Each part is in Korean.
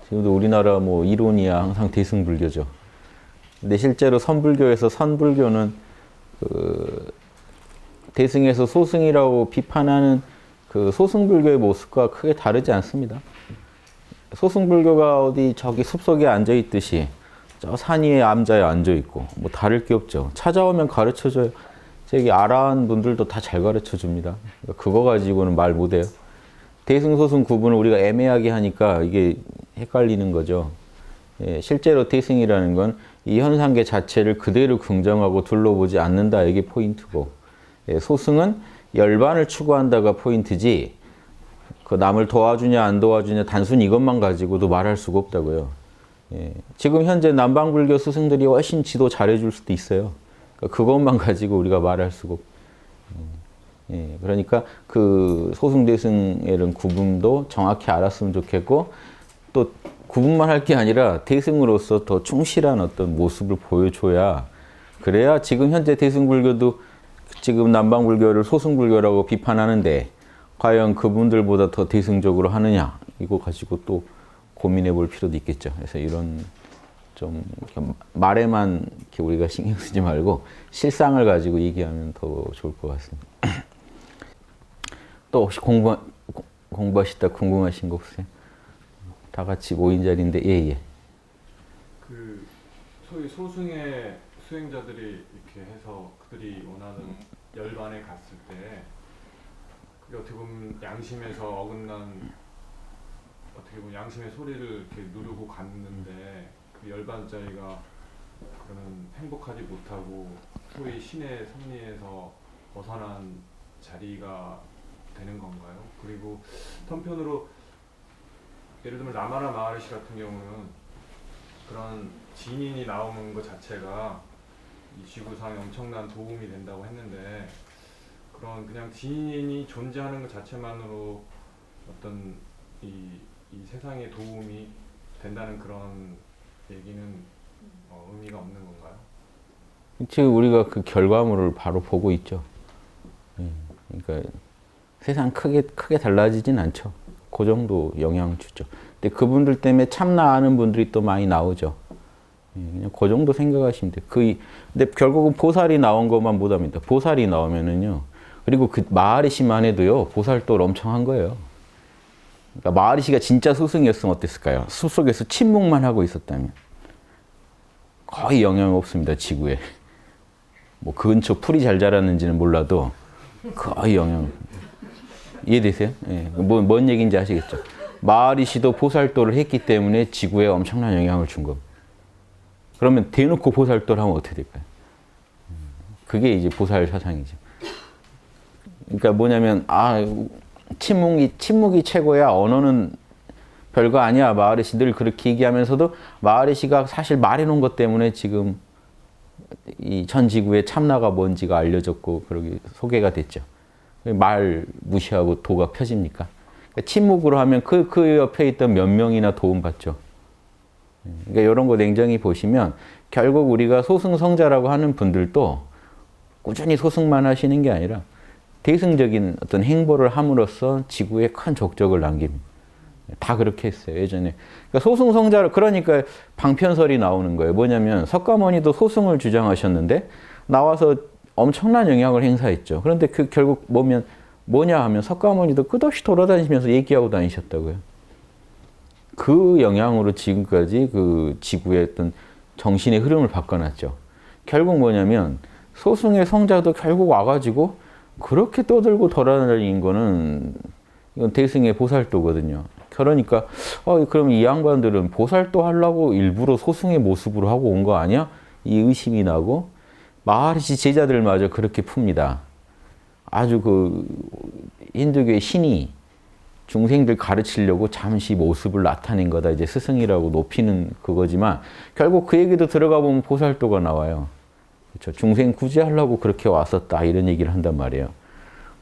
지금도 우리나라 뭐 이론이야 항상 대승불교죠. 근데 실제로 선불교에서 선불교는 그 대승에서 소승이라고 비판하는 그 소승불교의 모습과 크게 다르지 않습니다. 소승불교가 어디 저기 숲속에 앉아 있듯이 저 산 위에 암자에 앉아 있고 뭐 다를 게 없죠. 찾아오면 가르쳐줘요. 저기 아라한 분들도 다 잘 가르쳐 줍니다. 그거 가지고는 말 못해요. 대승, 소승 구분을 우리가 애매하게 하니까 이게 헷갈리는 거죠. 예, 실제로 대승이라는 건 이 현상계 자체를 그대로 긍정하고 둘러보지 않는다. 이게 포인트고, 예, 소승은 열반을 추구한다가 포인트지, 그 남을 도와주냐 안 도와주냐 단순히 이것만 가지고도 말할 수가 없다고요. 예, 지금 현재 남방불교 스승들이 훨씬 지도 잘해줄 수도 있어요. 그러니까 그것만 가지고 우리가 말할 수가 없고. 예, 그러니까 그 소승대승의 이런 구분도 정확히 알았으면 좋겠고, 또 구분만 할 게 아니라 대승으로서 더 충실한 어떤 모습을 보여줘야, 그래야 지금 현재 대승불교도 지금 남방불교를 소승불교라고 비판하는데 과연 그분들보다 더 대승적으로 하느냐, 이거 가지고 또 고민해 볼 필요도 있겠죠. 그래서 이런 좀 이렇게 말에만 이렇게 우리가 신경 쓰지 말고 실상을 가지고 얘기하면 더 좋을 것 같습니다. 또 혹시 공부하시다 궁금하신 거 없으세요? 다 같이 모인 자리인데, 예. 그 소위 소승의 수행자들이 이렇게 해서 그들이 원하는 열반에 갔을 때 그게 어떻게 보면 양심에서 어긋난, 어떻게 보면 양심의 소리를 이렇게 누르고 갔는데 그 열반자리가 그러면 행복하지 못하고 소위 신의 섭리에서 벗어난 자리가 되는 건가요? 그리고 한편으로 예를 들면 라마나 마하리시 같은 경우는 그런 진인이 나오는 것 자체가 이 지구상에 엄청난 도움이 된다고 했는데, 그런 그냥 진인이 존재하는 것 자체만으로 어떤 이 세상에 도움이 된다는 그런 얘기는 의미가 없는 건가요? 지금 우리가 그 결과물을 바로 보고 있죠. 그러니까 세상 크게 달라지진 않죠. 그 정도 영향을 주죠. 근데 그분들 때문에 참나하는 분들이 또 많이 나오죠. 그냥 그 정도 생각하시면 돼요. 근데 결국은 보살이 나온 것만 못합니다. 보살이 나오면은요. 그리고 그 마하리시만 해도요. 보살도를 엄청 한 거예요. 그러니까 마하리시가 진짜 스승이었으면 어땠을까요? 숲속에서 침묵만 하고 있었다면 거의 영향 없습니다. 지구에. 뭐 그 근처 풀이 잘 자랐는지는 몰라도 거의 영향. 이해되세요? 예. 뭔 얘기인지 아시겠죠? 마하리시도 보살도를 했기 때문에 지구에 엄청난 영향을 준 겁니다. 그러면 대놓고 보살도를 하면 어떻게 될까요? 그게 이제 보살 사상이죠. 그러니까 뭐냐면, 침묵이 최고야. 언어는 별거 아니야. 마하리시 늘 그렇게 얘기하면서도 마하리시가 사실 말해놓은 것 때문에 지금 이 전 지구의 참나가 뭔지가 알려졌고, 그러기 소개가 됐죠. 말 무시하고 도가 펴집니까? 그러니까 침묵으로 하면 그 옆에 있던 몇 명이나 도움받죠. 그러니까 이런 거 냉정히 보시면 결국 우리가 소승성자라고 하는 분들도 꾸준히 소승만 하시는 게 아니라 대승적인 어떤 행보를 함으로써 지구에 큰 족적을 남깁니다. 다 그렇게 했어요, 예전에. 그러니까 소승성자를, 그러니까 방편설이 나오는 거예요. 뭐냐면 석가모니도 소승을 주장하셨는데 나와서 엄청난 영향을 행사했죠. 그런데 그 결국 뭐냐 하면 석가모니도 끝없이 돌아다니시면서 얘기하고 다니셨다고요. 그 영향으로 지금까지 그 지구의 어떤 정신의 흐름을 바꿔놨죠. 결국 뭐냐면 소승의 성자도 결국 와가지고 그렇게 떠들고 돌아다니는 거는 이건 대승의 보살도거든요. 그러니까 그럼 이 양반들은 보살도 하려고 일부러 소승의 모습으로 하고 온 거 아니야? 이 의심이 나고, 마하리시 제자들마저 그렇게 풉니다. 아주 그 힌두교의 신이 중생들 가르치려고 잠시 모습을 나타낸 거다. 이제 스승이라고 높이는 그거지만 결국 그 얘기도 들어가 보면 보살도가 나와요. 그렇죠? 중생 구제하려고 그렇게 왔었다. 이런 얘기를 한단 말이에요.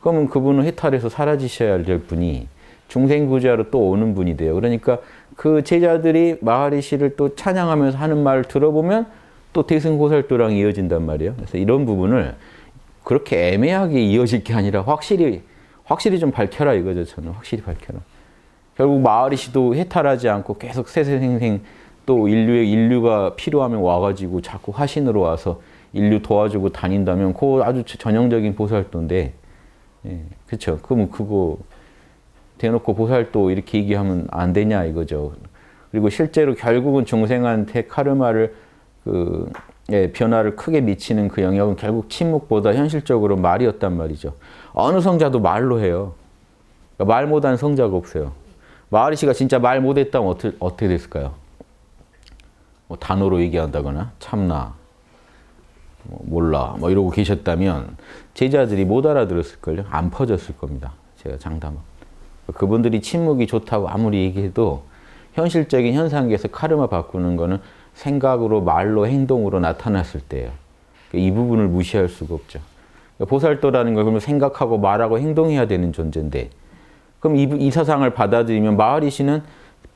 그러면 그분은 해탈해서 사라지셔야 될 분이 중생 구제하러 또 오는 분이 돼요. 그러니까 그 제자들이 마하리시를 또 찬양하면서 하는 말을 들어보면 또 대승보살도랑 이어진단 말이에요. 그래서 이런 부분을 그렇게 애매하게 이어질 게 아니라 확실히 좀 밝혀라 이거죠. 저는 확실히 밝혀라. 결국 마하리시도 해탈하지 않고 계속 세세생생 또 인류가 필요하면 와가지고 자꾸 화신으로 와서 인류 도와주고 다닌다면 그거 아주 전형적인 보살도인데, 예, 그렇죠. 그럼 그거 대놓고 보살도 이렇게 얘기하면 안 되냐 이거죠. 그리고 실제로 결국은 중생한테 카르마를 변화를 크게 미치는 그 영역은 결국 침묵보다 현실적으로 말이었단 말이죠. 어느 성자도 말로 해요. 그러니까 말 못하는 성자가 없어요. 마하리시가 진짜 말 못했다면 어떻게 됐을까요? 뭐 단어로 얘기한다거나 참나, 몰라, 이러고 계셨다면 제자들이 못 알아들었을걸요? 안 퍼졌을 겁니다. 제가 장담하고. 그분들이 침묵이 좋다고 아무리 얘기해도 현실적인 현상계에서 카르마 바꾸는 거는 생각으로, 말로, 행동으로 나타났을 때예요. 이 부분을 무시할 수가 없죠. 보살도라는 걸 그러면 생각하고 말하고 행동해야 되는 존재인데, 그럼 이 사상을 받아들이면 마하리시는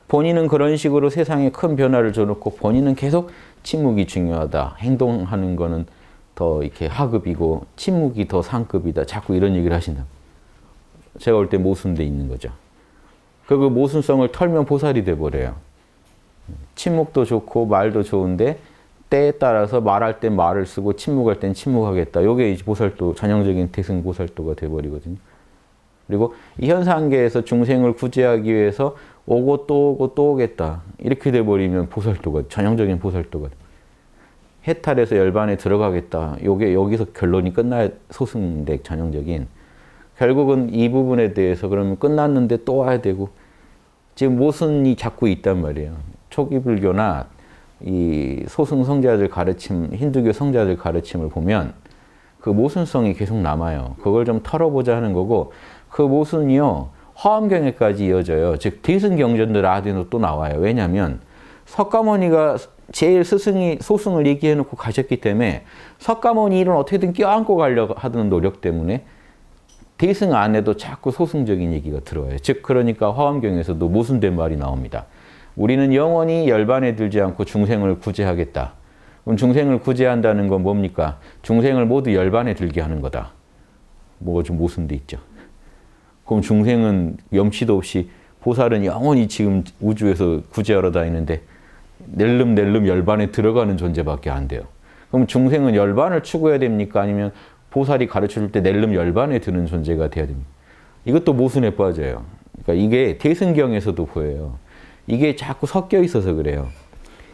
본인은 그런 식으로 세상에 큰 변화를 줘놓고 본인은 계속 침묵이 중요하다. 행동하는 거는 더 이렇게 하급이고 침묵이 더 상급이다. 자꾸 이런 얘기를 하신다. 제가 볼 때 모순돼 있는 거죠. 그 모순성을 털면 보살이 돼버려요. 침묵도 좋고 말도 좋은데 때에 따라서 말할 땐 말을 쓰고 침묵할 땐 침묵하겠다. 이게 이제 보살도, 전형적인 대승 보살도가 돼버리거든요. 그리고 이 현상계에서 중생을 구제하기 위해서 오고 또 오고 또 오겠다. 이렇게 돼버리면 보살도가, 전형적인 보살도가 돼. 해탈해서 열반에 들어가겠다. 요게 여기서 결론이 끝나야 소승인데, 전형적인. 결국은 이 부분에 대해서 그러면 끝났는데 또 와야 되고, 지금 모순이 자꾸 있단 말이에요. 초기 불교나 이 소승 성자들 가르침, 힌두교 성자들 가르침을 보면 그 모순성이 계속 남아요. 그걸 좀 털어보자 하는 거고, 그 모순이요, 화엄경에까지 이어져요. 즉 대승경전들 아대로 또 나와요. 왜냐하면 석가모니가 제일 소승을 얘기해놓고 가셨기 때문에 석가모니 일은 어떻게든 껴안고 가려고 하던 노력 때문에 대승 안에도 자꾸 소승적인 얘기가 들어와요. 즉 그러니까 화엄경에서도 모순된 말이 나옵니다. 우리는 영원히 열반에 들지 않고 중생을 구제하겠다. 그럼 중생을 구제한다는 건 뭡니까? 중생을 모두 열반에 들게 하는 거다. 뭐가 좀 모순돼 있죠. 그럼 중생은 염치도 없이, 보살은 영원히 지금 우주에서 구제하러 다니는데 낼름 열반에 들어가는 존재밖에 안 돼요. 그럼 중생은 열반을 추구해야 됩니까? 아니면 보살이 가르쳐줄 때 낼름 열반에 드는 존재가 돼야 됩니까? 이것도 모순에 빠져요. 그러니까 이게 대승경에서도 보여요. 이게 자꾸 섞여 있어서 그래요.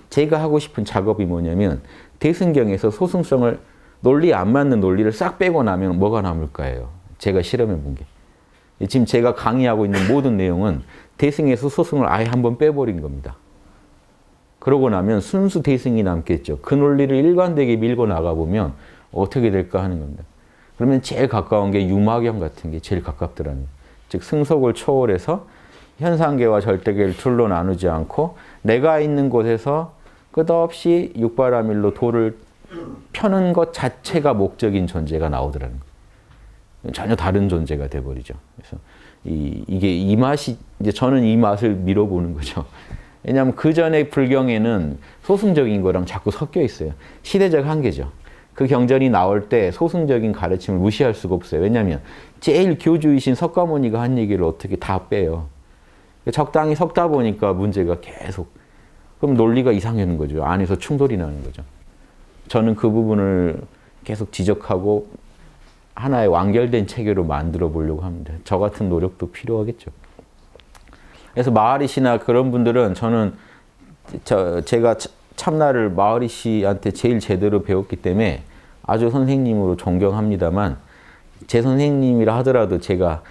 제가 하고 싶은 작업이 뭐냐면 대승경에서 소승성을, 논리 안 맞는 논리를 싹 빼고 나면 뭐가 남을까요? 제가 실험해 본 게. 지금 제가 강의하고 있는 모든 내용은 대승에서 소승을 아예 한번 빼버린 겁니다. 그러고 나면 순수 대승이 남겠죠. 그 논리를 일관되게 밀고 나가보면 어떻게 될까 하는 겁니다. 그러면 제일 가까운 게 유마경 같은 게 제일 가깝더라는 거예요. 즉 승속을 초월해서 현상계와 절대계를 둘로 나누지 않고 내가 있는 곳에서 끝없이 육바라밀로 도를 펴는 것 자체가 목적인 존재가 나오더라는 거예요. 전혀 다른 존재가 돼버리죠. 그래서 이게 이 맛이, 이제 저는 이 맛을 밀어보는 거죠. 왜냐하면 그 전에 불경에는 소승적인 거랑 자꾸 섞여 있어요. 시대적 한계죠. 그 경전이 나올 때 소승적인 가르침을 무시할 수가 없어요. 왜냐하면 제일 교주이신 석가모니가 한 얘기를 어떻게 다 빼요. 적당히 섞다 보니까 문제가 계속, 그럼 논리가 이상해지는 거죠. 안에서 충돌이 나는 거죠. 저는 그 부분을 계속 지적하고 하나의 완결된 체계로 만들어 보려고 합니다. 저 같은 노력도 필요하겠죠. 그래서 마하리시나 그런 분들은 저는 제가 참나를 마하리시한테 제일 제대로 배웠기 때문에 아주 선생님으로 존경합니다만, 제 선생님이라 하더라도 제가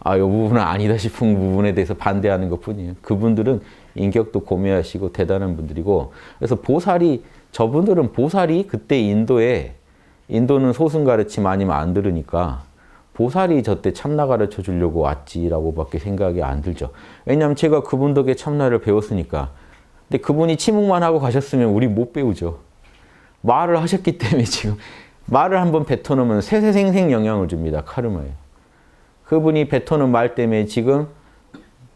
이 부분은 아니다 싶은 부분에 대해서 반대하는 것 뿐이에요. 그분들은 인격도 고매하시고 대단한 분들이고, 그래서 저분들은 보살이 그때 인도는 소승 가르침 아니면 안 들으니까 보살이 저때 참나 가르쳐 주려고 왔지라고 밖에 생각이 안 들죠. 왜냐하면 제가 그분 덕에 참나를 배웠으니까. 근데 그분이 침묵만 하고 가셨으면 우리 못 배우죠. 말을 하셨기 때문에 지금 말을 한번 뱉어놓으면 세세생생 영향을 줍니다. 카르마에. 그분이 뱉어놓은 말 때문에 지금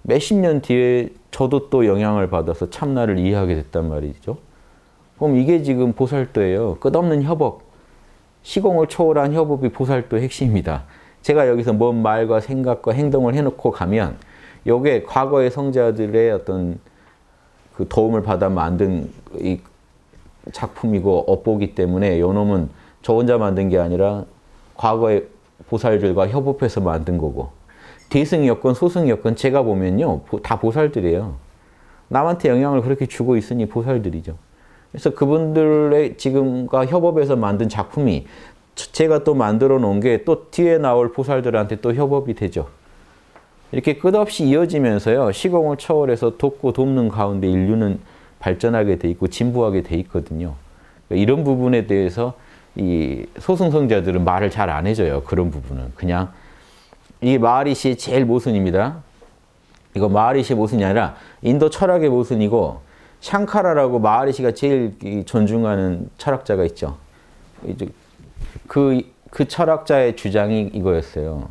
몇십 년 뒤에 저도 또 영향을 받아서 참나를 이해하게 됐단 말이죠. 그럼 이게 지금 보살도예요. 끝없는 협업. 시공을 초월한 협업이 보살도의 핵심입니다. 제가 여기서 뭔 말과 생각과 행동을 해놓고 가면 요게 과거의 성자들의 어떤 그 도움을 받아 만든 이 작품이고 업보기 때문에 요 놈은 저 혼자 만든 게 아니라 과거의 보살들과 협업해서 만든 거고, 대승이었건 소승이었건 제가 보면요 다 보살들이에요. 남한테 영향을 그렇게 주고 있으니 보살들이죠. 그래서 그분들의 지금과 협업해서 만든 작품이 제가 또 만들어 놓은 게 또 뒤에 나올 보살들한테 또 협업이 되죠. 이렇게 끝없이 이어지면서요, 시공을 초월해서 돕고 돕는 가운데 인류는 발전하게 돼 있고 진보하게 돼 있거든요. 이런 부분에 대해서 이 소승성자들은 말을 잘 안 해줘요. 그런 부분은 그냥 이 마하리시의 제일 모순입니다. 이거 마하리시의 모순이 아니라 인도 철학의 모순이고, 샹카라라고 마하리시가 제일 존중하는 철학자가 있죠. 그 철학자의 주장이 이거였어요.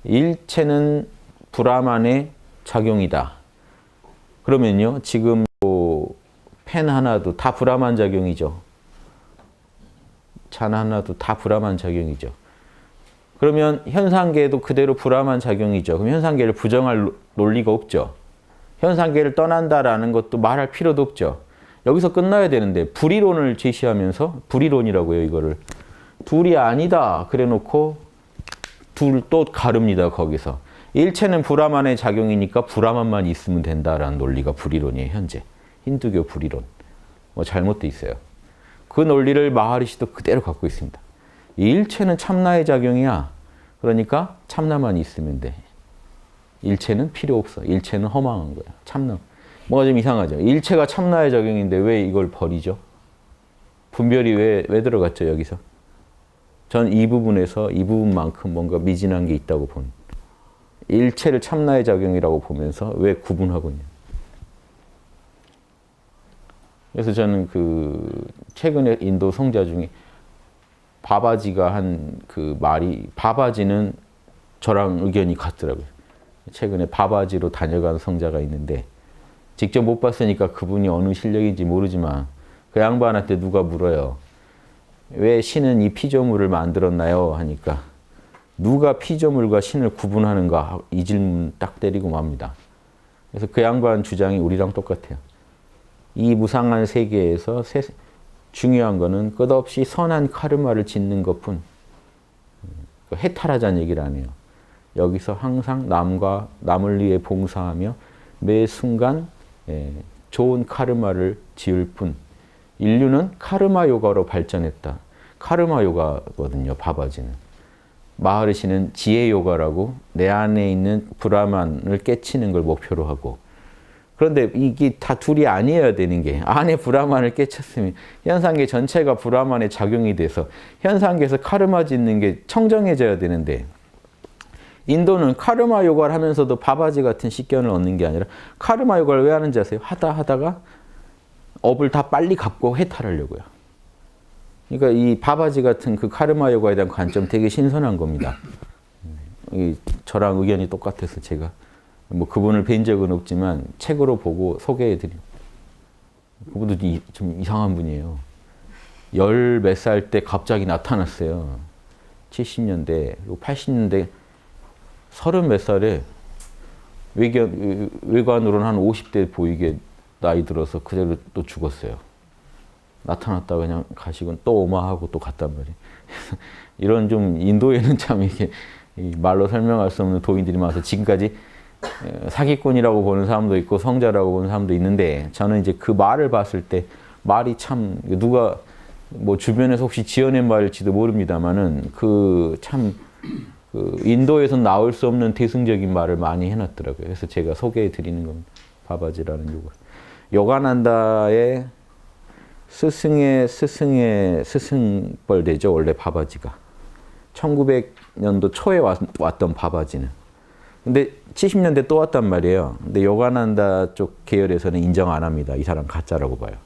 일체는 브라만의 작용이다. 그러면요, 지금 펜 하나도 다 브라만 작용이죠. 잔 하나도 다 브라만 작용이죠. 그러면 현상계도 그대로 브라만 작용이죠. 그럼 현상계를 부정할 논리가 없죠. 현상계를 떠난다라는 것도 말할 필요도 없죠. 여기서 끝나야 되는데 불이론을 제시하면서, 불이론이라고요 이거를. 둘이 아니다 그래 놓고 둘 또 가릅니다. 거기서 일체는 브라만의 작용이니까 브라만만 있으면 된다라는 논리가 불이론이에요. 현재 힌두교 불이론 뭐 잘못돼 있어요. 그 논리를 마하리시도 그대로 갖고 있습니다. 일체는 참나의 작용이야. 그러니까 참나만 있으면 돼. 일체는 필요 없어. 일체는 허망한 거야. 참나. 뭐가 좀 이상하죠. 일체가 참나의 작용인데 왜 이걸 버리죠? 분별이 왜 들어갔죠 여기서? 전 이 부분에서 이 부분만큼 뭔가 미진한 게 있다고 본. 일체를 참나의 작용이라고 보면서 왜 구분하고 있냐. 그래서 저는 그 최근에 인도 성자 중에 바바지가 한 그 말이, 바바지는 저랑 의견이 같더라고요. 최근에 바바지로 다녀간 성자가 있는데 직접 못 봤으니까 그분이 어느 실력인지 모르지만 그 양반한테 누가 물어요. 왜 신은 이 피조물을 만들었나요? 하니까 누가 피조물과 신을 구분하는가, 이 질문 딱 때리고 맙니다. 그래서 그 양반 주장이 우리랑 똑같아요. 이 무상한 세계에서 중요한 거는 끝없이 선한 카르마를 짓는 것뿐. 해탈하자는 얘기를 안 해요. 여기서 항상 남을 위해 봉사하며 매 순간 좋은 카르마를 지을 뿐. 인류는 카르마 요가로 발전했다. 카르마 요가거든요, 바바지는. 마하리시는 지혜 요가라고 내 안에 있는 브라만을 깨치는 걸 목표로 하고, 그런데 이게 다 둘이 아니어야 되는 게, 안에 브라만을 깨쳤으면 현상계 전체가 브라만의 작용이 돼서 현상계에서 카르마 짓는 게 청정해져야 되는데, 인도는 카르마 요가를 하면서도 바바지 같은 식견을 얻는 게 아니라 카르마 요가를 왜 하는지 아세요? 하다가 업을 다 빨리 갚고 해탈하려고요. 그러니까 이 바바지 같은 그 카르마 요가에 대한 관점 되게 신선한 겁니다. 저랑 의견이 똑같아서 제가 뭐 그분을 뵌 적은 없지만 책으로 보고 소개해드린. 그분도 좀 이상한 분이에요. 10 몇 살 때 갑자기 나타났어요. 70년대, 80년대 30 몇 살에 외관으로는 한 50대 보이게 나이 들어서 그대로 또 죽었어요. 나타났다 그냥 가시고 또 오마하고 또 갔단 말이에요. 이런 좀 인도에는 참 이게 말로 설명할 수 없는 도인들이 많아서 지금까지 사기꾼이라고 보는 사람도 있고 성자라고 보는 사람도 있는데, 저는 이제 그 말을 봤을 때 말이 참, 누가 뭐 주변에서 혹시 지어낸 말일지도 모릅니다만은 그 인도에서 나올 수 없는 대승적인 말을 많이 해놨더라고요. 그래서 제가 소개해 드리는 겁니다. 바바지라는 요가. 요가난다의 스승의 스승벌 되죠. 원래 바바지가. 1900년도 초에 왔던 바바지는. 근데 70년대 또 왔단 말이에요. 근데 요가난다 쪽 계열에서는 인정 안 합니다. 이 사람 가짜라고 봐요.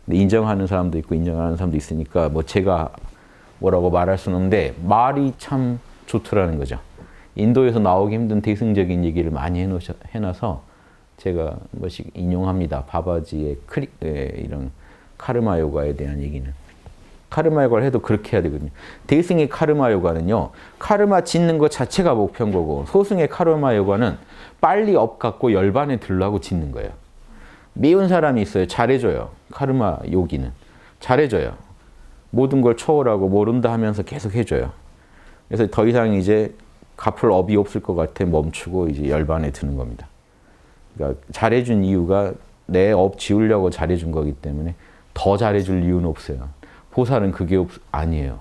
근데 인정하는 사람도 있고 인정 안 하는 사람도 있으니까 뭐 제가 뭐라고 말할 수는 없는데 말이 참 좋더라는 거죠. 인도에서 나오기 힘든 대승적인 얘기를 많이 해놔서 제가 한 번씩 인용합니다. 바바지의 이런 카르마 요가에 대한 얘기는. 카르마 요가를 해도 그렇게 해야 되거든요. 대승의 카르마 요가는요. 카르마 짓는 것 자체가 목표인 거고 소승의 카르마 요가는 빨리 업 갖고 열반에 들라고 짓는 거예요. 미운 사람이 있어요. 잘해줘요. 카르마 요기는. 잘해줘요. 모든 걸 초월하고 모른다 하면서 계속 해줘요. 그래서 더 이상 이제 갚을 업이 없을 것 같아 멈추고 이제 열반에 드는 겁니다. 그러니까 잘해준 이유가 내 업 지우려고 잘해준 거기 때문에 더 잘해줄 이유는 없어요. 보살은 그게 아니에요.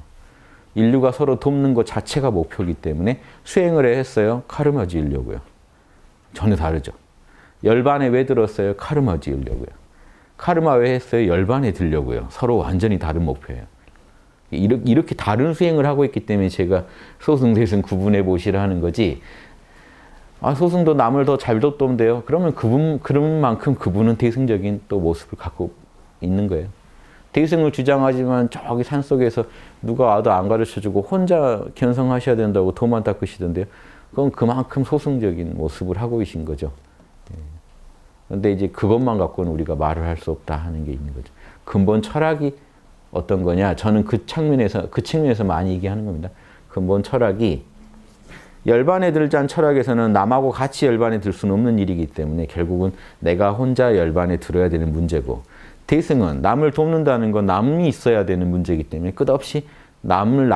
인류가 서로 돕는 것 자체가 목표이기 때문에 수행을 했어요. 카르마 지으려고요. 전혀 다르죠. 열반에 왜 들었어요? 카르마 지으려고요. 카르마 왜 했어요? 열반에 들려고요. 서로 완전히 다른 목표예요. 이렇게 다른 수행을 하고 있기 때문에 제가 소승, 대승 구분해 보시라 하는 거지. 아, 소승도 남을 더 잘 돕면 돼요. 그러면 그런 만큼 그분은 대승적인 또 모습을 갖고 있는 거예요. 대승을 주장하지만 저기 산속에서 누가 와도 안 가르쳐주고 혼자 견성하셔야 된다고 도만 닦으시던데요. 그건 그만큼 소승적인 모습을 하고 계신 거죠. 그런데 이제 그것만 갖고는 우리가 말을 할 수 없다 하는 게 있는 거죠. 근본 철학이 어떤 거냐? 저는 그 측면에서 많이 얘기하는 겁니다. 근본 철학이 열반에 들자는 철학에서는 남하고 같이 열반에 들 수는 없는 일이기 때문에 결국은 내가 혼자 열반에 들어야 되는 문제고, 대승은 남을 돕는다는 건 남이 있어야 되는 문제이기 때문에 끝없이 남을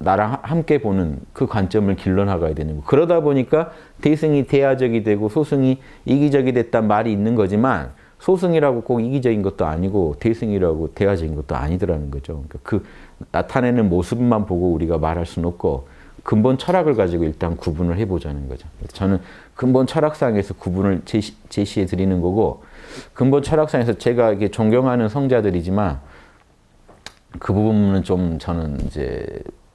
나랑 함께 보는 그 관점을 길러나가야 되는 거. 그러다 보니까 대승이 대하적이 되고 소승이 이기적이 됐단 말이 있는 거지만 소승이라고 꼭 이기적인 것도 아니고 대승이라고 대하적인 것도 아니더라는 거죠. 그러니까 그 나타내는 모습만 보고 우리가 말할 수는 없고 근본 철학을 가지고 일단 구분을 해보자는 거죠. 저는 근본 철학상에서 구분을 제시해 드리는 거고, 근본 철학상에서 제가 이게 존경하는 성자들이지만 그 부분은 좀 저는 이제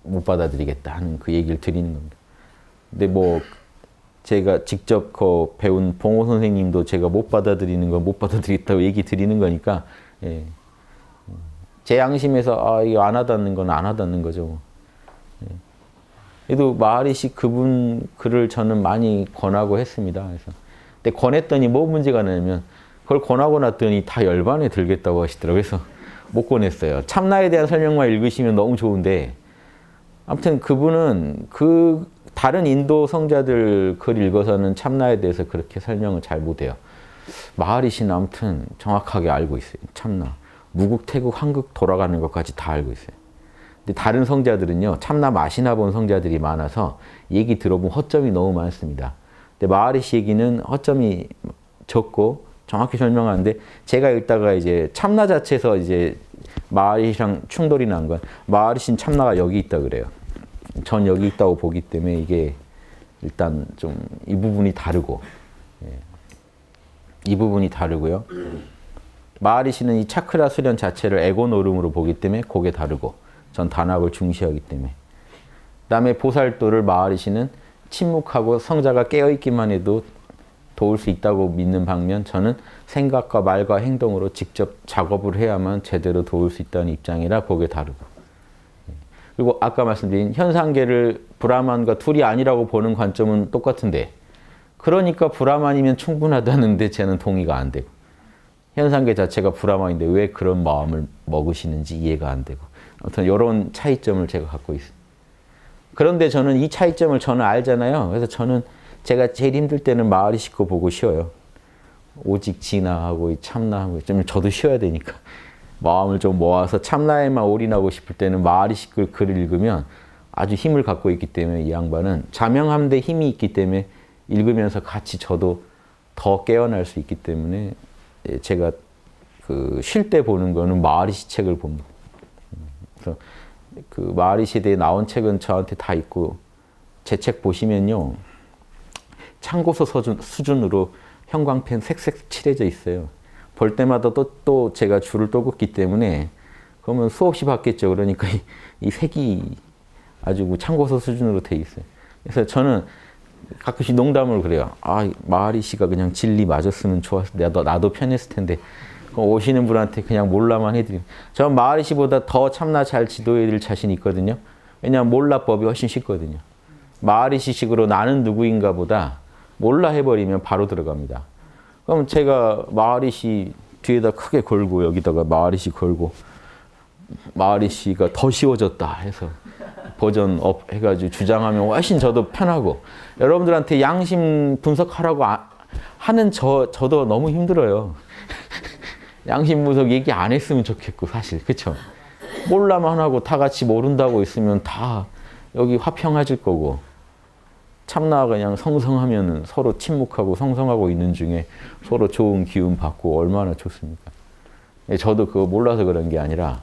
못 받아들이겠다 하는 그 얘기를 드리는 겁니다. 근데 뭐 제가 직접 배운 봉호 선생님도 제가 못 받아들이는 건 못 받아들이겠다고 얘기 드리는 거니까, 예. 제 양심에서 이거 안 와닿는 건 안 와닿는 거죠. 예. 그래도 마하리시 그분 글을 저는 많이 권하고 했습니다. 그래서 근데 권했더니 뭐 문제가 나냐면 그걸 권하고 났더니 다 열반에 들겠다고 하시더라고요. 그래서 못 권했어요. 참나에 대한 설명만 읽으시면 너무 좋은데, 아무튼 그분은 다른 인도 성자들 글 읽어서는 참나에 대해서 그렇게 설명을 잘 못해요. 마하리시는 아무튼 정확하게 알고 있어요. 참나. 무국, 태국, 한국 돌아가는 것까지 다 알고 있어요. 근데 다른 성자들은요, 참나 맛이나 본 성자들이 많아서 얘기 들어보면 허점이 너무 많습니다. 근데 마하리시 얘기는 허점이 적고 정확히 설명하는데, 제가 읽다가 이제 참나 자체에서 이제 마하리시랑 충돌이 난 건, 마하리시는 참나가 여기 있다 그래요. 전 여기 있다고 보기 때문에 이게 일단 좀 이 부분이 다르고, 이 부분이 다르고요. 마하리시는 이 차크라 수련 자체를 에고 노름으로 보기 때문에 그게 다르고, 전 단합을 중시하기 때문에. 그다음에 보살도를 마하리시는 침묵하고 성자가 깨어있기만 해도 도울 수 있다고 믿는 반면, 저는 생각과 말과 행동으로 직접 작업을 해야만 제대로 도울 수 있다는 입장이라 그게 다르고. 그리고 아까 말씀드린 현상계를 브라만과 둘이 아니라고 보는 관점은 똑같은데, 그러니까 브라만이면 충분하다는데 저는 동의가 안 되고, 현상계 자체가 브라만인데 왜 그런 마음을 먹으시는지 이해가 안 되고, 아무튼 이런 차이점을 제가 갖고 있습니다. 그런데 저는 이 차이점을 저는 알잖아요. 그래서 저는 제가 제일 힘들 때는 마하리시 거 보고 쉬어요. 오직 진화하고 참나하고 좀 저도 쉬어야 되니까 마음을 좀 모아서 참나에만 올인하고 싶을 때는 마하리시 글을 읽으면 아주 힘을 갖고 있기 때문에, 이 양반은 자명함대 힘이 있기 때문에 읽으면서 같이 저도 더 깨어날 수 있기 때문에 제가 쉴 때 보는 거는 마하리시 책을 봅니다. 그래서 그 마하리시에 대해 나온 책은 저한테 다 있고, 제 책 보시면요, 참고서 수준으로 형광펜 색색 칠해져 있어요. 볼 때마다 또 제가 줄을 또 긋기 때문에 그러면 수없이 봤겠죠. 그러니까 이 색이 아주 참고서 수준으로 돼 있어요. 그래서 저는 가끔씩 농담을 그래요. 마하리시가 그냥 진리 맞았으면 좋았을 텐데, 나도 편했을 텐데, 오시는 분한테 그냥 몰라만 해드리면, 저는 마하리시보다 더 참나 잘 지도해드릴 자신이 있거든요. 왜냐하면 몰라법이 훨씬 쉽거든요. 마하리시식으로 나는 누구인가 보다 몰라 해버리면 바로 들어갑니다. 그럼 제가 마하리시 뒤에다 크게 걸고, 여기다가 마하리시 걸고, 마하리시가 더 쉬워졌다 해서 버전업 해가지고 주장하면 훨씬 저도 편하고 여러분들한테 양심 분석하라고 하는 저도 너무 힘들어요. 양심 분석 얘기 안 했으면 좋겠고 사실 그쵸? 몰라만 하고 다 같이 모른다고 있으면 다 여기 화평해질 거고 참나 그냥 성성하면 서로 침묵하고 성성하고 있는 중에 서로 좋은 기운 받고 얼마나 좋습니까? 저도 그거 몰라서 그런 게 아니라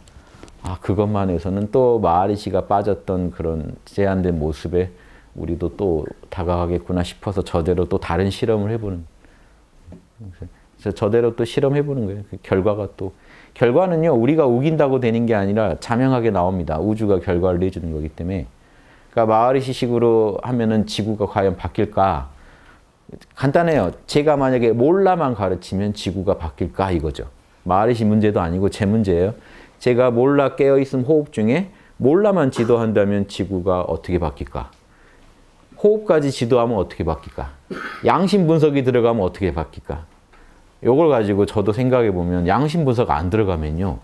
그것만 해서는 또 마하리시가 빠졌던 그런 제한된 모습에 우리도 또 다가가겠구나 싶어서 저대로 또 다른 실험을 해보는 그래서 저대로 또 실험해보는 거예요. 그 결과는요 우리가 우긴다고 되는 게 아니라 자명하게 나옵니다. 우주가 결과를 내주는 거기 때문에 그러니까 마하리시식으로 하면은 지구가 과연 바뀔까? 간단해요. 제가 만약에 몰라만 가르치면 지구가 바뀔까 이거죠. 마하리시 문제도 아니고 제 문제예요. 제가 몰라 깨어있음 호흡 중에 몰라만 지도한다면 지구가 어떻게 바뀔까? 호흡까지 지도하면 어떻게 바뀔까? 양심 분석이 들어가면 어떻게 바뀔까? 요걸 가지고 저도 생각해 보면 양심 분석 안 들어가면요.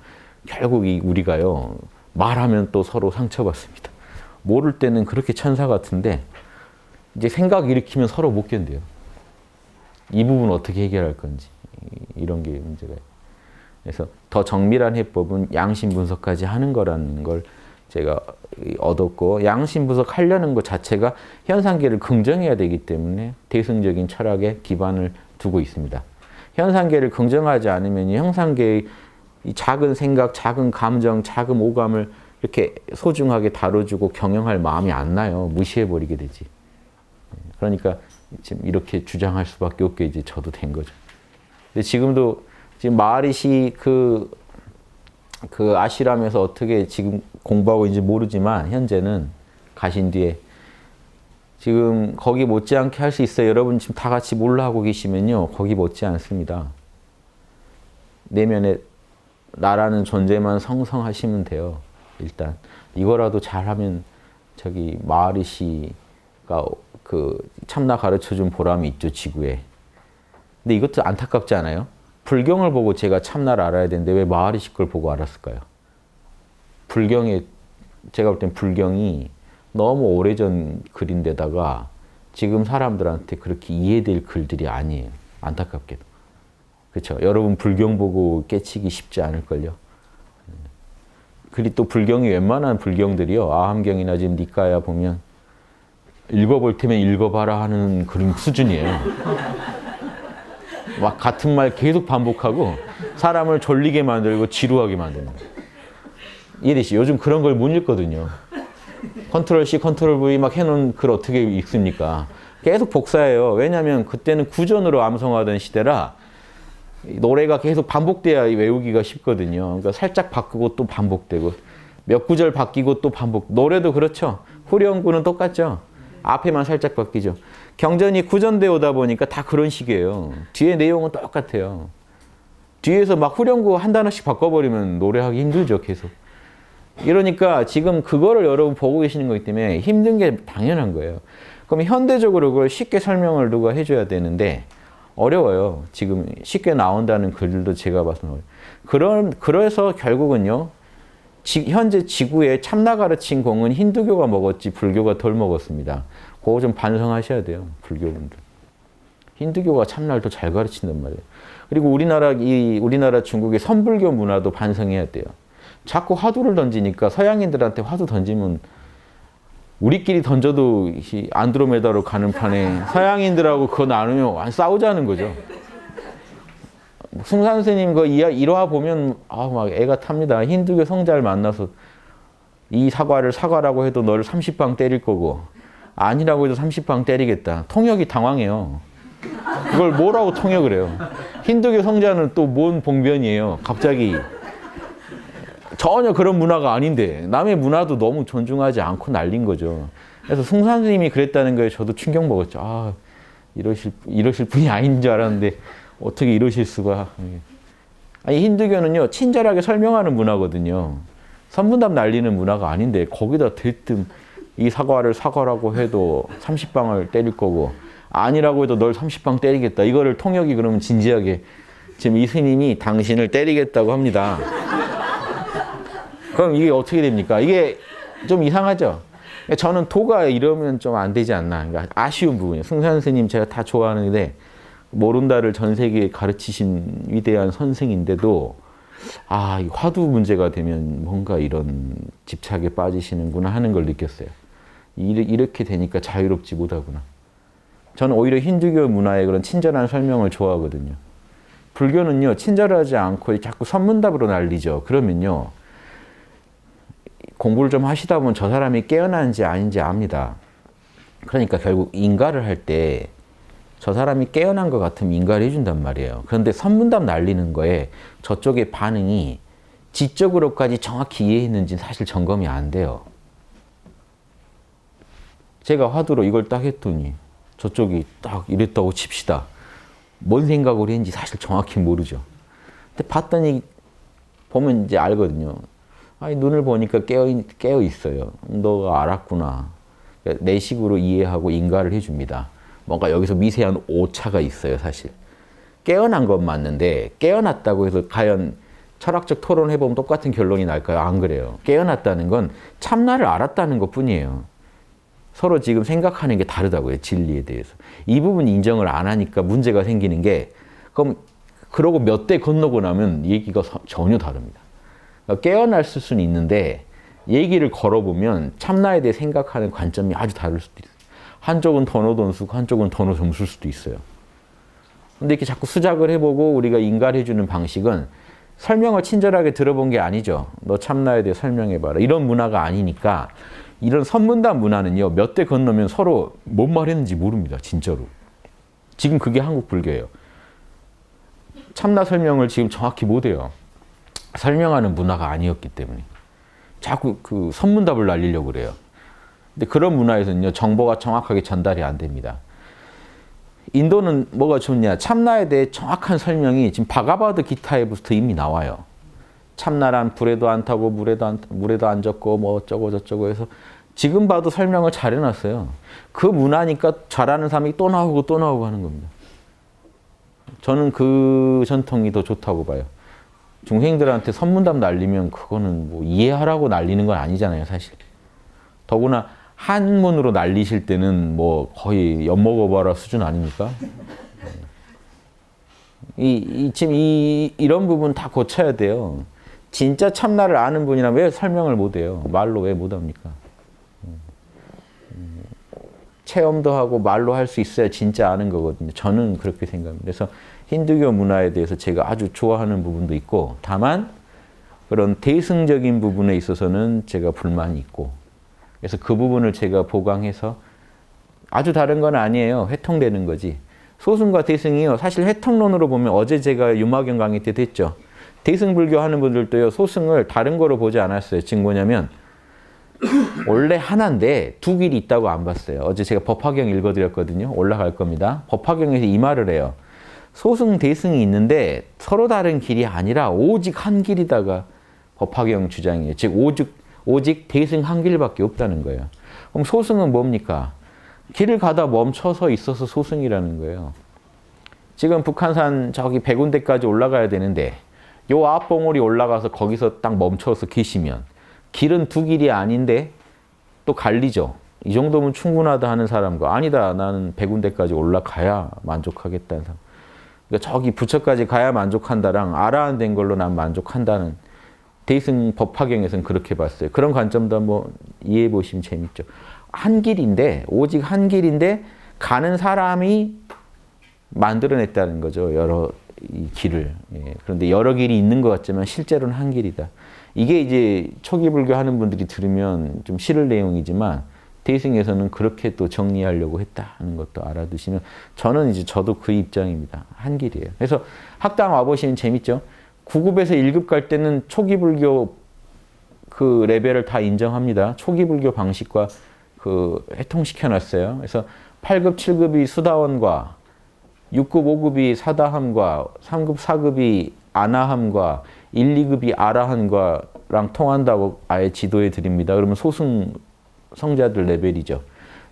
결국 우리가요. 말하면 또 서로 상처받습니다. 모를 때는 그렇게 천사 같은데 이제 생각 일으키면 서로 못 견뎌요. 이 부분 어떻게 해결할 건지 이런 게 문제가 있어요. 그래서 더 정밀한 해법은 양심 분석까지 하는 거라는 걸 제가 얻었고 양심 분석하려는 것 자체가 현상계를 긍정해야 되기 때문에 대승적인 철학에 기반을 두고 있습니다. 현상계를 긍정하지 않으면 현상계의 이 작은 생각, 작은 감정, 작은 오감을 이렇게 소중하게 다뤄주고 경영할 마음이 안 나요. 무시해버리게 되지. 그러니까 지금 이렇게 주장할 수밖에 없게 이제 저도 된 거죠. 근데 지금도 지금 마하리시 그 아시람에서 어떻게 지금 공부하고 있는지 모르지만 현재는 가신 뒤에 지금 거기 못지않게 할 수 있어요. 여러분 지금 다 같이 몰라 하고 계시면요. 거기 못지 않습니다. 내면에 나라는 존재만 성성하시면 돼요. 일단 이거라도 잘하면 저기 마하리시가 그 참나 가르쳐준 보람이 있죠. 지구에. 근데 이것도 안타깝지 않아요? 불경을 보고 제가 참나를 알아야 되는데 왜 마하리시 걸 보고 알았을까요? 제가 볼 땐 불경이 너무 오래전 글인데다가 지금 사람들한테 그렇게 이해될 글들이 아니에요. 안타깝게도. 그렇죠? 여러분 불경 보고 깨치기 쉽지 않을걸요? 그리고 또 불경이 웬만한 불경들이요. 아함경이나 지금 니까야 보면 읽어볼 테면 읽어봐라 하는 그런 수준이에요. 막 같은 말 계속 반복하고 사람을 졸리게 만들고 지루하게 만드는 거예요. 이해되시? 요즘 그런 걸 못 읽거든요. 컨트롤 C, 컨트롤 V 막 해놓은 글 어떻게 읽습니까? 계속 복사해요. 왜냐하면 그때는 구전으로 암송하던 시대라 노래가 계속 반복돼야 외우기가 쉽거든요. 그러니까 살짝 바꾸고 또 반복되고 몇 구절 바뀌고 또 반복. 노래도 그렇죠. 후렴구는 똑같죠. 앞에만 살짝 바뀌죠. 경전이 구전되어 오다 보니까 다 그런 식이에요. 뒤에 내용은 똑같아요. 뒤에서 막 후렴구 한 단어씩 바꿔버리면 노래하기 힘들죠. 계속. 이러니까 지금 그거를 여러분 보고 계시는 거기 때문에 힘든 게 당연한 거예요. 그럼 현대적으로 그걸 쉽게 설명을 누가 해줘야 되는데 어려워요. 지금 쉽게 나온다는 글들도 제가 봐서는 어려워요. 그래서 결국은요. 현재 지구에 참나 가르친 공은 힌두교가 먹었지 불교가 덜 먹었습니다. 그거 좀 반성하셔야 돼요. 불교분들. 힌두교가 참나를 더 잘 가르친단 말이에요. 그리고 우리나라 중국의 선불교 문화도 반성해야 돼요. 자꾸 화두를 던지니까 서양인들한테 화두 던지면 우리끼리 던져도 안드로메다로 가는 판에 서양인들하고 그거 나누면 싸우자는 거죠. 승산 스님 그 일화 보면 막 애가 탑니다. 힌두교 성자를 만나서 이 사과라고 해도 너를 30방 때릴 거고 아니라고 해도 30방 때리겠다. 통역이 당황해요. 그걸 뭐라고 통역을 해요. 힌두교 성자는 또 뭔 봉변이에요. 갑자기 전혀 그런 문화가 아닌데 남의 문화도 너무 존중하지 않고 난린 거죠. 그래서 승산 스님이 그랬다는 거에 저도 충격 먹었죠. 이러실 분이 아닌 줄 알았는데 어떻게 이러실 수가. 아니 힌두교는요 친절하게 설명하는 문화거든요. 선문답 날리는 문화가 아닌데 거기다 대뜸 이 사과라고 해도 30방을 때릴 거고 아니라고 해도 널 30방 때리겠다. 이거를 통역이 그러면 진지하게 지금 이 스님이 당신을 때리겠다고 합니다. 그럼 이게 어떻게 됩니까? 이게 좀 이상하죠? 저는 도가 이러면 좀 안 되지 않나. 그러니까 아쉬운 부분이에요. 승산 스님 제가 다 좋아하는데 모른다를 전 세계에 가르치신 위대한 선생인데도 이 화두 문제가 되면 뭔가 이런 집착에 빠지시는구나 하는 걸 느꼈어요. 이렇게 되니까 자유롭지 못하구나. 저는 오히려 힌두교 문화의 그런 친절한 설명을 좋아하거든요. 불교는요, 친절하지 않고 자꾸 선문답으로 날리죠. 그러면요, 공부를 좀 하시다 보면 저 사람이 깨어난지 아닌지 압니다. 그러니까 결국 인가를 할 때 저 사람이 깨어난 것 같으면 인가를 해준단 말이에요. 그런데 선문답 날리는 거에 저쪽의 반응이 지적으로까지 정확히 이해했는지는 사실 점검이 안 돼요. 제가 화두로 이걸 딱 했더니 저쪽이 딱 이랬다고 칩시다. 뭔 생각으로 했는지 사실 정확히 모르죠. 근데 봤더니 보면 이제 알거든요. 눈을 보니까 깨어 있어요. 너가 알았구나. 내 식으로 이해하고 인가를 해줍니다. 뭔가 여기서 미세한 오차가 있어요, 사실. 깨어난 건 맞는데 깨어났다고 해서 과연 철학적 토론을 해보면 똑같은 결론이 날까요? 안 그래요. 깨어났다는 건 참나를 알았다는 것뿐이에요. 서로 지금 생각하는 게 다르다고요, 진리에 대해서. 이 부분 인정을 안 하니까 문제가 생기는 게, 그럼 그러고 몇 대 건너고 나면 얘기가 전혀 다릅니다. 그러니까 깨어날 수는 있는데 얘기를 걸어보면 참나에 대해 생각하는 관점이 아주 다를 수도 있어요. 한쪽은 더노돈수고 한쪽은 더노점수일 수도 있어요. 근데 이렇게 자꾸 수작을 해보고 우리가 인가를 해주는 방식은 설명을 친절하게 들어본 게 아니죠. 너 참나에 대해 설명해봐라. 이런 문화가 아니니까 이런 선문답 문화는요, 몇 대 건너면 서로 뭔 말했는지 모릅니다. 진짜로. 지금 그게 한국 불교예요. 참나 설명을 지금 정확히 못해요. 설명하는 문화가 아니었기 때문에. 자꾸 그 선문답을 날리려고 그래요. 근데 그런 문화에서는요, 정보가 정확하게 전달이 안 됩니다. 인도는 뭐가 좋냐? 참나에 대해 정확한 설명이 지금 바가바드 기타에부터 이미 나와요. 참나란 불에도 안 타고 물에도 안 젖고 뭐 어쩌고 저쩌고 해서 지금 봐도 설명을 잘 해놨어요. 그 문화니까 잘하는 사람이 또 나오고 또 나오고 하는 겁니다. 저는 그 전통이 더 좋다고 봐요. 중생들한테 선문답 날리면 그거는 뭐 이해하라고 날리는 건 아니잖아요, 사실. 더구나 한문으로 날리실 때는 뭐 거의 엿먹어봐라 수준 아닙니까? 지금 이런 부분 다 고쳐야 돼요. 진짜 참나를 아는 분이라면 왜 설명을 못해요? 말로 왜 못합니까? 체험도 하고 말로 할 수 있어야 진짜 아는 거거든요. 저는 그렇게 생각합니다. 그래서 힌두교 문화에 대해서 제가 아주 좋아하는 부분도 있고, 다만 그런 대승적인 부분에 있어서는 제가 불만이 있고, 그래서 그 부분을 제가 보강해서 아주 다른 건 아니에요. 회통되는 거지. 소승과 대승이요. 사실 회통론으로 보면 어제 제가 유마경 강의 때도 했죠. 대승불교 하는 분들도요, 소승을 다른 거로 보지 않았어요. 지금 뭐냐면 원래 하나인데 두 길이 있다고 안 봤어요. 어제 제가 법화경 읽어드렸거든요. 올라갈 겁니다. 법화경에서 이 말을 해요. 소승, 대승이 있는데 서로 다른 길이 아니라 오직 한 길이다가 법화경 주장이에요. 즉 오직 대승 한 길밖에 없다는 거예요. 그럼 소승은 뭡니까? 길을 가다 멈춰서 있어서 소승이라는 거예요. 지금 북한산 저기 100군데까지 올라가야 되는데 요 앞봉우리 올라가서 거기서 딱 멈춰서 계시면 길은 두 길이 아닌데 또 갈리죠. 이 정도면 충분하다 하는 사람과 아니다, 나는 100군데까지 올라가야 만족하겠다는 사람. 그러니까 저기 부처까지 가야 만족한다랑 아라한 된 걸로 난 만족한다는 대승 법화경에서는 그렇게 봤어요. 그런 관점도 한번 이해해 보시면 재밌죠. 한 길인데, 오직 한 길인데 가는 사람이 만들어냈다는 거죠. 여러 이 길을. 예. 그런데 여러 길이 있는 것 같지만 실제로는 한 길이다. 이게 이제 초기 불교 하는 분들이 들으면 좀 싫을 내용이지만 대승에서는 그렇게 또 정리하려고 했다는 것도 알아두시면 저는 이제 저도 그 입장입니다. 한 길이에요. 그래서 학당 와보시면 재밌죠. 9급에서 1급 갈 때는 초기 불교 그 레벨을 다 인정합니다. 초기 불교 방식과 그 회통시켜 놨어요. 그래서 8급, 7급이 수다원과 6급, 5급이 사다함과 3급, 4급이 아나함과 1, 2급이 아라한과랑 통한다고 아예 지도해 드립니다. 그러면 소승 성자들 레벨이죠.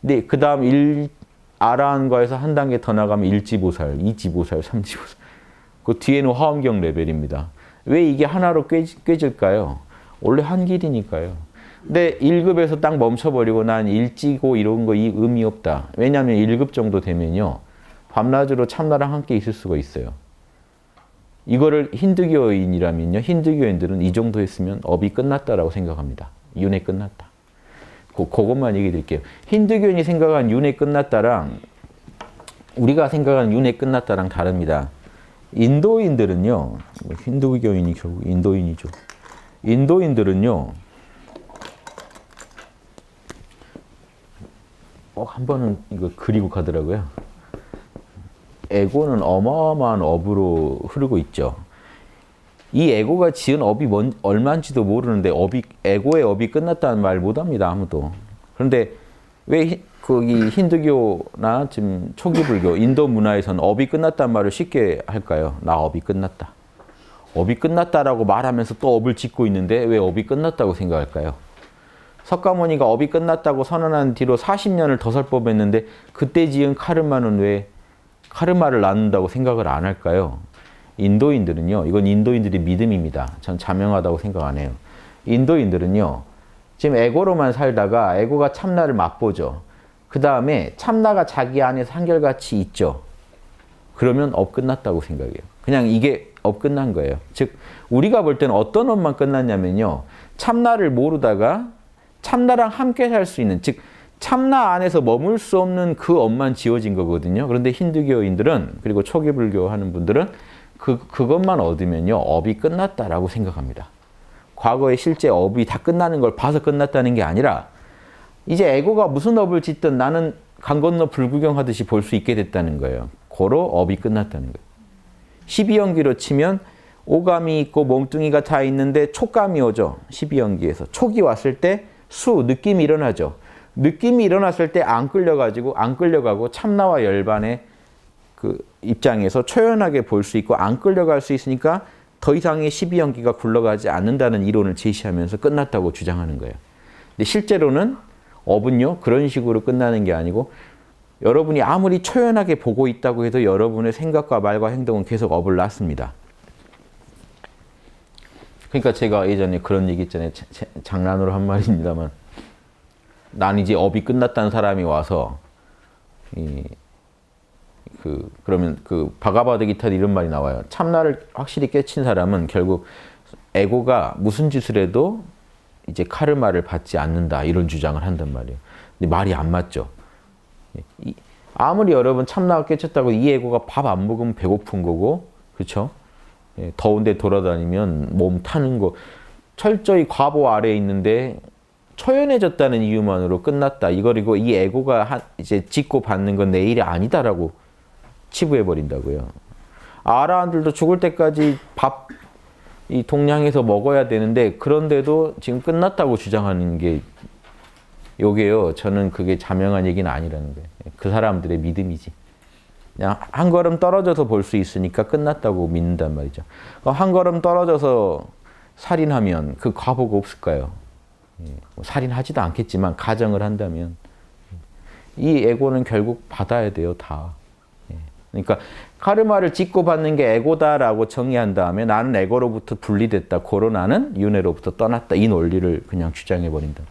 근데 그 다음 아라한과에서 한 단계 더 나가면 일지보살, 이지보살, 삼지보살. 그 뒤에는 화엄경 레벨입니다. 왜 이게 하나로 꿰질까요? 원래 한 길이니까요. 근데 1급에서 딱 멈춰버리고 난 일지고 이런 거 이 의미 없다. 왜냐하면 1급 정도 되면요. 밤낮으로 참나랑 함께 있을 수가 있어요. 이거를 힌두교인이라면요. 힌두교인들은 이 정도 했으면 업이 끝났다라고 생각합니다. 윤회 끝났다. 그것만 얘기 드릴게요. 힌두교인이 생각한 윤회 끝났다랑 우리가 생각하는 윤회 끝났다랑 다릅니다. 인도인들은요. 힌두교인이 결국 인도인이죠. 인도인들은요. 한 번은 이거 그리고 가더라고요. 에고는 어마어마한 업으로 흐르고 있죠. 이 에고가 지은 업이 얼마인지도 모르는데 에고의 업이 끝났다는 말 못합니다. 아무도. 그런데 왜 거기 힌두교나 지금 초기 불교, 인도 문화에서는 업이 끝났다는 말을 쉽게 할까요? 나 업이 끝났다. 업이 끝났다라고 말하면서 또 업을 짓고 있는데 왜 업이 끝났다고 생각할까요? 석가모니가 업이 끝났다고 선언한 뒤로 40년을 더 설법했는데 그때 지은 카르마는 왜 카르마를 낳는다고 생각을 안 할까요? 인도인들은요. 이건 인도인들의 믿음입니다. 전 자명하다고 생각 안 해요. 인도인들은요. 지금 에고로만 살다가 에고가 참나를 맛보죠. 그 다음에 참나가 자기 안에서 한결같이 있죠. 그러면 업 끝났다고 생각해요. 그냥 이게 업 끝난 거예요. 즉 우리가 볼 때는 어떤 업만 끝났냐면요. 참나를 모르다가 참나랑 함께 살 수 있는, 즉 참나 안에서 머물 수 없는 그 업만 지워진 거거든요. 그런데 힌두교인들은, 그리고 초기 불교 하는 분들은 그것만 얻으면요. 업이 끝났다라고 생각합니다. 과거에 실제 업이 다 끝나는 걸 봐서 끝났다는 게 아니라 이제 에고가 무슨 업을 짓든 나는 강 건너 불구경하듯이 볼 수 있게 됐다는 거예요. 고로 업이 끝났다는 거예요. 12연기로 치면 오감이 있고 몸뚱이가 다 있는데 촉감이 오죠. 12연기에서. 촉이 왔을 때 느낌이 일어나죠. 느낌이 일어났을 때 안 끌려가고 참나와 열반의 그 입장에서 초연하게 볼 수 있고 안 끌려갈 수 있으니까 더 이상의 12연기가 굴러가지 않는다는 이론을 제시하면서 끝났다고 주장하는 거예요. 근데 실제로는 업은요, 그런 식으로 끝나는 게 아니고 여러분이 아무리 초연하게 보고 있다고 해도 여러분의 생각과 말과 행동은 계속 업을 낳습니다. 그러니까 제가 예전에 그런 얘기 있잖아요. 장난으로 한 말입니다만 난 이제 업이 끝났다는 사람이 와서 그러면 그 바가바드기타에 이런 말이 나와요. 참나를 확실히 깨친 사람은 결국 에고가 무슨 짓을 해도 이제 카르마를 받지 않는다 이런 주장을 한단 말이에요. 근데 말이 안 맞죠. 아무리 여러분 참나가 깨쳤다고 이 에고가 밥 안 먹으면 배고픈 거고, 그렇죠? 더운데 돌아다니면 몸 타는 거 철저히 과보 아래에 있는데 초연해졌다는 이유만으로 끝났다. 그리고 이 에고가 이제 짓고 받는 건 내 일이 아니다라고 치부해 버린다고요. 아라한들도 죽을 때까지 이 동량에서 먹어야 되는데 그런데도 지금 끝났다고 주장하는 게 요게요. 저는 그게 자명한 얘기는 아니라는 거예요. 그 사람들의 믿음이지. 그냥 한 걸음 떨어져서 볼 수 있으니까 끝났다고 믿는단 말이죠. 한 걸음 떨어져서 살인하면 그 과보가 없을까요? 살인하지도 않겠지만 가정을 한다면 이 에고는 결국 받아야 돼요. 다. 그러니까 카르마를 짓고 받는 게 에고다라고 정의한 다음에 나는 에고로부터 분리됐다. 고로 나는 윤회로부터 떠났다. 이 논리를 그냥 주장해 버린다.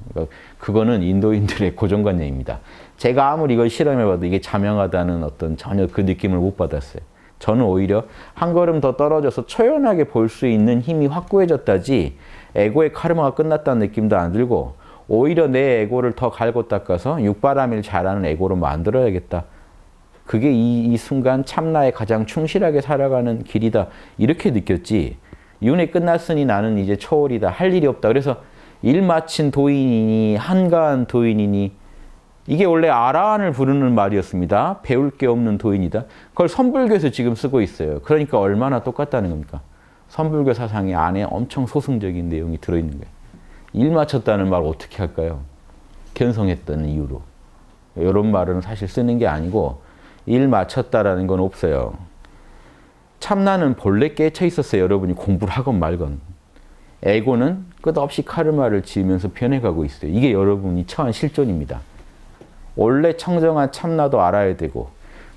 그러니까 그거는 인도인들의 고정관념입니다. 제가 아무리 이걸 실험해봐도 이게 자명하다는 어떤 전혀 그 느낌을 못 받았어요. 저는 오히려 한 걸음 더 떨어져서 초연하게 볼 수 있는 힘이 확고해졌다지 에고의 카르마가 끝났다는 느낌도 안 들고 오히려 내 에고를 더 갈고 닦아서 육바라밀 잘하는 에고로 만들어야겠다. 그게 이 순간 참나에 가장 충실하게 살아가는 길이다. 이렇게 느꼈지. 윤회 끝났으니 나는 이제 초월이다. 할 일이 없다. 그래서 일 마친 도인이니 한가한 도인이니 이게 원래 아라한을 부르는 말이었습니다. 배울 게 없는 도인이다. 그걸 선불교에서 지금 쓰고 있어요. 그러니까 얼마나 똑같다는 겁니까? 선불교 사상의 안에 엄청 소승적인 내용이 들어있는 거예요. 일 마쳤다는 말 어떻게 할까요? 견성했다는 이유로. 이런 말은 사실 쓰는 게 아니고 일 마쳤다라는 건 없어요. 참나는 본래 깨쳐 있었어요. 여러분이 공부를 하건 말건. 에고는 끝없이 카르마를 지으면서 변해가고 있어요. 이게 여러분이 처한 실존입니다. 원래 청정한 참나도 알아야 되고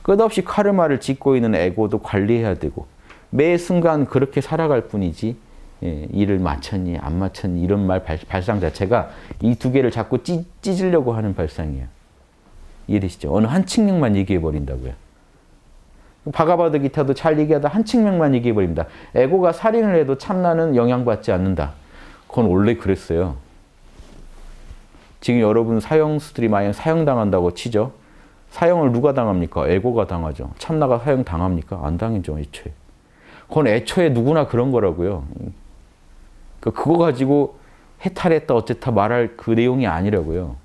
끝없이 카르마를 짓고 있는 에고도 관리해야 되고 매 순간 그렇게 살아갈 뿐이지 예, 일을 마쳤니 안 마쳤니 이런 말 발상 자체가 이 두 개를 자꾸 찢으려고 하는 발상이에요. 이해되시죠? 어느 한 측면만 얘기해 버린다고요. 바가바드 기타도 잘 얘기하다 한 측면만 얘기해 버립니다. 에고가 살인을 해도 참나는 영향받지 않는다. 그건 원래 그랬어요. 지금 여러분 사형수들이 만약 사형당한다고 치죠. 사형을 누가 당합니까? 에고가 당하죠. 참나가 사형 당합니까? 안 당이죠, 애초에. 그건 애초에 누구나 그런 거라고요. 그거 가지고 해탈했다 어쨌다 말할 그 내용이 아니라고요.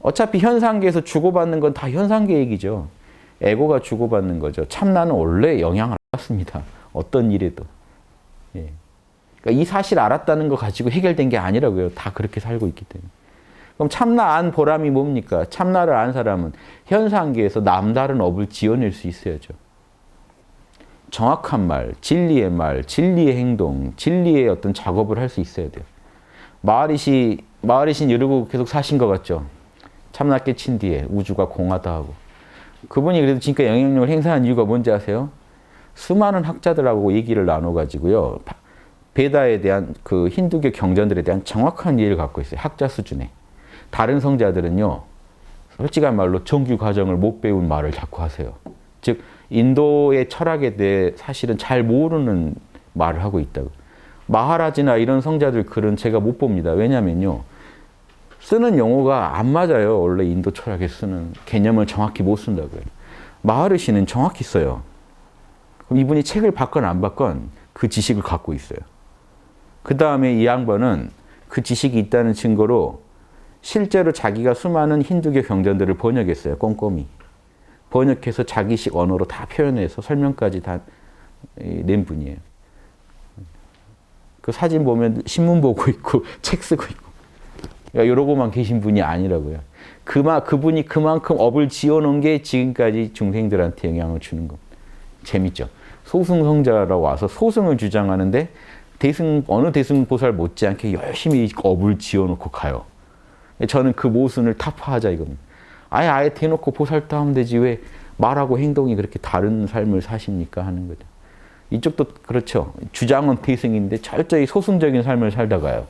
어차피 현상계에서 주고받는 건 다 현상계 얘기죠. 에고가 주고받는 거죠. 참나는 원래 영향을 안 받습니다. 어떤 일에도. 예. 그러니까 이 사실 알았다는 거 가지고 해결된 게 아니라고요. 다 그렇게 살고 있기 때문에. 그럼 참나 안 보람이 뭡니까? 참나를 안 사람은 현상계에서 남다른 업을 지어낼 수 있어야죠. 정확한 말, 진리의 행동, 진리의 어떤 작업을 할 수 있어야 돼요. 마하리시 이러고 계속 사신 것 같죠? 참나 깨친 뒤에 우주가 공하다 하고. 그분이 그래도 지금까지 영향력을 행사한 이유가 뭔지 아세요? 수많은 학자들하고 얘기를 나눠가지고요. 베다에 대한 그 힌두교 경전들에 대한 정확한 이해를 갖고 있어요. 학자 수준에. 다른 성자들은요. 솔직한 말로 정규 과정을 못 배운 말을 자꾸 하세요. 즉 인도의 철학에 대해 사실은 잘 모르는 말을 하고 있다고. 마하라지나 이런 성자들 글은 제가 못 봅니다. 왜냐면요. 쓰는 용어가 안 맞아요. 원래 인도 철학에 쓰는 개념을 정확히 못 쓴다고요. 마하르시는 정확히 써요. 그럼 이분이 책을 받건 안 받건 그 지식을 갖고 있어요. 그 다음에 이 양반은 그 지식이 있다는 증거로 실제로 자기가 수많은 힌두교 경전들을 번역했어요. 꼼꼼히. 번역해서 자기식 언어로 다 표현해서 설명까지 다 낸 분이에요. 그 사진 보면 신문 보고 있고 책 쓰고 있고 이러고만 계신 분이 아니라고요. 그분이 그만큼 업을 지어놓은 게 지금까지 중생들한테 영향을 주는 겁니다. 재밌죠? 소승성자라고 와서 소승을 주장하는데 어느 대승보살 못지않게 열심히 업을 지어놓고 가요. 저는 그 모순을 타파하자 이겁니다. 아예 대놓고 보살도 하면 되지 왜 말하고 행동이 그렇게 다른 삶을 사십니까 하는 거죠. 이쪽도 그렇죠. 주장은 대승인데 철저히 소승적인 삶을 살다가요.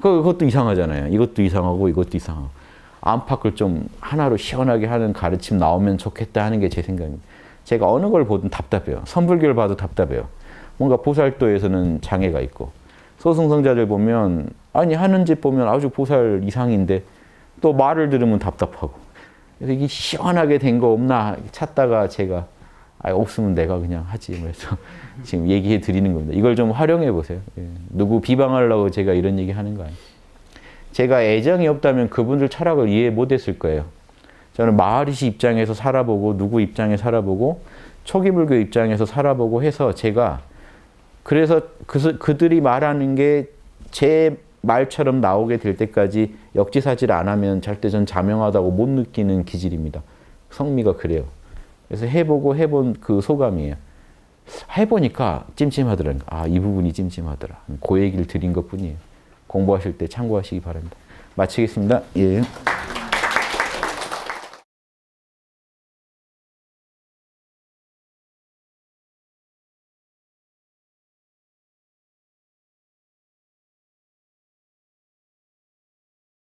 그것도 이상하잖아요. 이것도 이상하고 이것도 이상하고. 안팎을 좀 하나로 시원하게 하는 가르침 나오면 좋겠다 하는 게 제 생각입니다. 제가 어느 걸 보든 답답해요. 선불교를 봐도 답답해요. 뭔가 보살도에서는 장애가 있고 소승성자들 보면 아니 하는 짓 보면 아주 보살 이상인데 또 말을 들으면 답답하고 그래서 이게 시원하게 된 거 없나 찾다가 제가 없으면 내가 그냥 하지 그래서 지금 얘기해 드리는 겁니다. 이걸 좀 활용해 보세요. 예. 누구 비방하려고 제가 이런 얘기 하는 거 아니에요. 제가 애정이 없다면 그분들 철학을 이해 못했을 거예요. 저는 마하리시 입장에서 살아보고 누구 입장에 살아보고 초기불교 입장에서 살아보고 해서 제가 그래서 그들이 말하는 게 제 말처럼 나오게 될 때까지 역지사지를 안 하면 절대 전 자명하다고 못 느끼는 기질입니다. 성미가 그래요. 그래서 해본 그 소감이에요. 해보니까 찜찜하더라고요. 이 부분이 찜찜하더라. 그 얘기를 드린 것 뿐이에요. 공부하실 때 참고하시기 바랍니다. 마치겠습니다. 예.